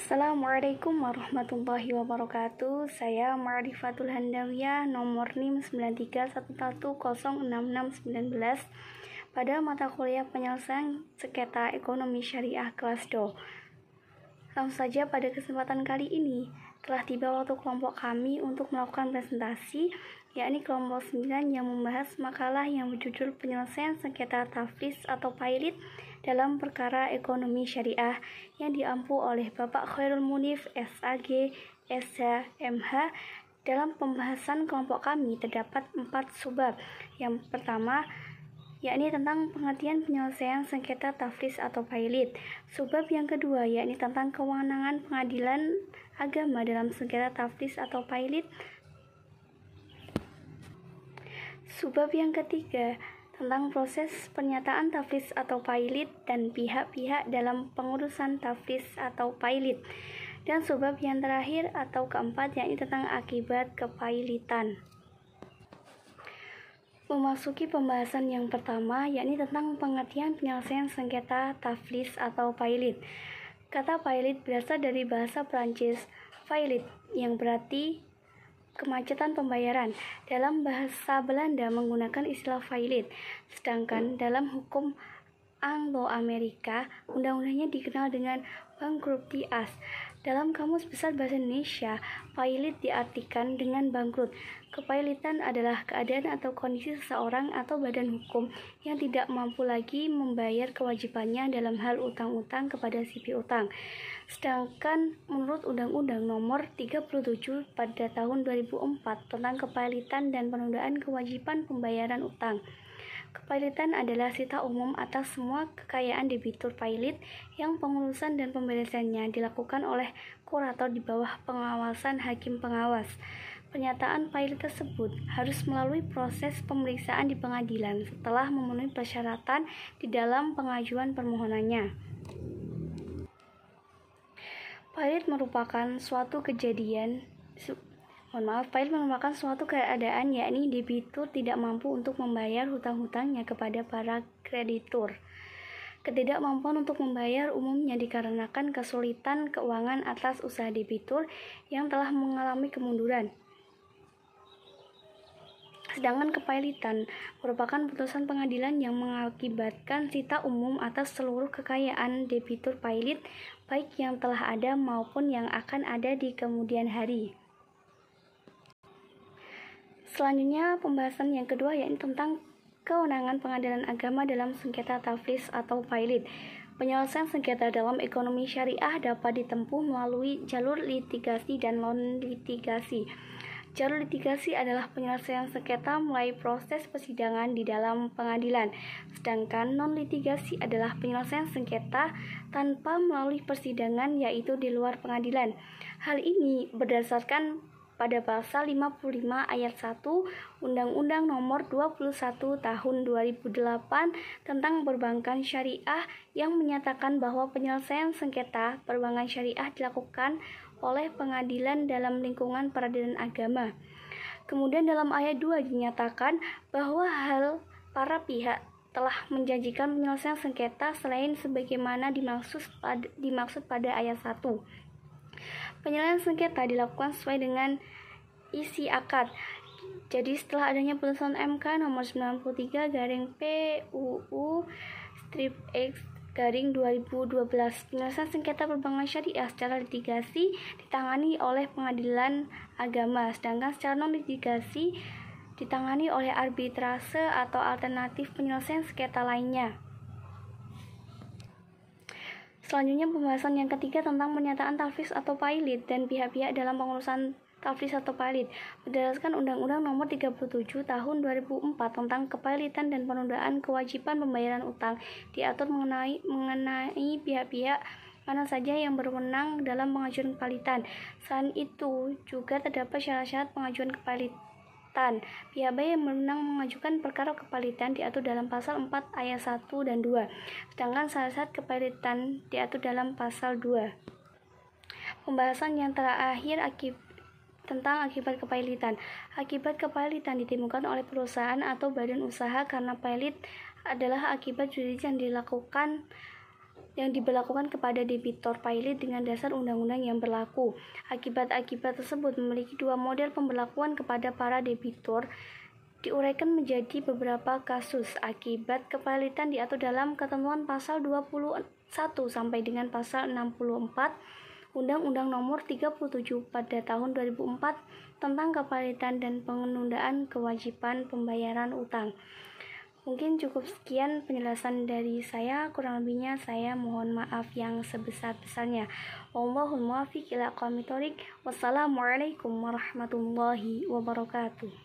Assalamualaikum warahmatullahi wabarakatuh. Saya Ma'rifatul Handawiyah, nomor NIM 9311106619 pada mata kuliah penyelesaian sengketa ekonomi syariah kelas DO. Langsung saja, pada kesempatan kali ini telah tiba waktu kelompok kami untuk melakukan presentasi, yakni kelompok 9 yang membahas makalah yang berjudul penyelesaian sengketa taflis atau pailit dalam perkara ekonomi syariah yang diampu oleh Bapak Khairul Munif, SAG, SH, MH. Dalam pembahasan kelompok kami terdapat 4 subbab. Yang pertama, yakni tentang pengertian penyelesaian sengketa taflis atau pailit. Subbab yang kedua, yakni tentang kewenangan pengadilan agama dalam sengketa taflis atau pailit. Subbab yang ketiga, tentang proses pernyataan taflis atau pailit dan pihak-pihak dalam pengurusan taflis atau pailit. Dan subbab yang terakhir atau keempat, yakni tentang akibat kepailitan. Memasuki pembahasan yang pertama, yakni tentang pengertian penyelesaian sengketa taflis atau pailit. Kata pailit berasal dari bahasa Prancis failit, yang berarti kemacetan pembayaran. Dalam bahasa Belanda menggunakan istilah failit, sedangkan dalam hukum Anglo-Amerika undang-undangnya dikenal dengan bankruptcy as. Dalam Kamus Besar Bahasa Indonesia, pailit diartikan dengan bangkrut. Kepailitan adalah keadaan atau kondisi seseorang atau badan hukum yang tidak mampu lagi membayar kewajibannya dalam hal utang-utang kepada si piutang. Sedangkan menurut Undang-Undang Nomor 37 pada tahun 2004 tentang kepailitan dan penundaan kewajiban pembayaran utang, kepailitan adalah sita umum atas semua kekayaan debitur pailit yang pengurusan dan pemberesannya dilakukan oleh kurator di bawah pengawasan hakim pengawas. Pernyataan pailit tersebut harus melalui proses pemeriksaan di pengadilan setelah memenuhi persyaratan di dalam pengajuan permohonannya. Pailit merupakan suatu keadaan, yakni debitur tidak mampu untuk membayar hutang-hutangnya kepada para kreditur. Ketidakmampuan untuk membayar umumnya dikarenakan kesulitan keuangan atas usaha debitur yang telah mengalami kemunduran. Sedangkan kepailitan merupakan putusan pengadilan yang mengakibatkan sita umum atas seluruh kekayaan debitur pailit, baik yang telah ada maupun yang akan ada di kemudian hari. Selanjutnya, pembahasan yang kedua, yakni tentang kewenangan pengadilan agama dalam sengketa taflis atau pailit. Penyelesaian sengketa dalam ekonomi syariah dapat ditempuh melalui jalur litigasi dan non-litigasi. Jalur litigasi adalah penyelesaian sengketa mulai proses persidangan di dalam pengadilan, sedangkan non-litigasi adalah penyelesaian sengketa tanpa melalui persidangan, yaitu di luar pengadilan. Hal ini berdasarkan pada pasal 55 ayat 1 Undang-Undang Nomor 21 Tahun 2008 tentang perbankan syariah yang menyatakan bahwa penyelesaian sengketa perbankan syariah dilakukan oleh pengadilan dalam lingkungan peradilan agama. Kemudian dalam ayat 2 dinyatakan bahwa hal para pihak telah menjanjikan penyelesaian sengketa selain sebagaimana dimaksud pada ayat 1. Penyelesaian sengketa dilakukan sesuai dengan isi akad. Jadi setelah adanya putusan MK nomor 93/PUU/X/2012, penyelesaian sengketa perbankan syariah secara litigasi ditangani oleh pengadilan agama, sedangkan secara non-litigasi ditangani oleh arbitrase atau alternatif penyelesaian sengketa lainnya. Selanjutnya, pembahasan yang ketiga tentang pernyataan taflis atau pailit dan pihak-pihak dalam pengurusan taflis atau pailit. Berdasarkan Undang-Undang Nomor 37 Tahun 2004 tentang kepailitan dan penundaan kewajiban pembayaran utang, diatur mengenai pihak-pihak mana saja yang berwenang dalam pengajuan kepailitan. Selain itu, juga terdapat syarat-syarat pengajuan kepailitan. Pihak-pihak yang berwenang mengajukan perkara kepailitan diatur dalam pasal 4 ayat 1 dan 2, sedangkan syarat-syarat kepailitan diatur dalam pasal 2. Pembahasan yang terakhir tentang akibat kepailitan. Akibat kepailitan ditimbulkan oleh perusahaan atau badan usaha karena pailit adalah akibat juridis yang dilakukan yang diberlakukan kepada debitur pilot dengan dasar undang-undang yang berlaku. Akibat-akibat tersebut memiliki dua model pemberlakuan kepada para debitur diuraikan menjadi beberapa kasus. Akibat kepilitan diatur dalam ketentuan pasal 21 sampai dengan pasal 64 Undang-Undang Nomor 37 pada tahun 2004 tentang kepilitan dan penundaan kewajiban pembayaran utang. Mungkin cukup sekian penjelasan dari saya, kurang lebihnya saya mohon maaf yang sebesar-besarnya. Wallahul muwaffiq ila aqwamit thoriq. Wassalamualaikum warahmatullahi wabarakatuh.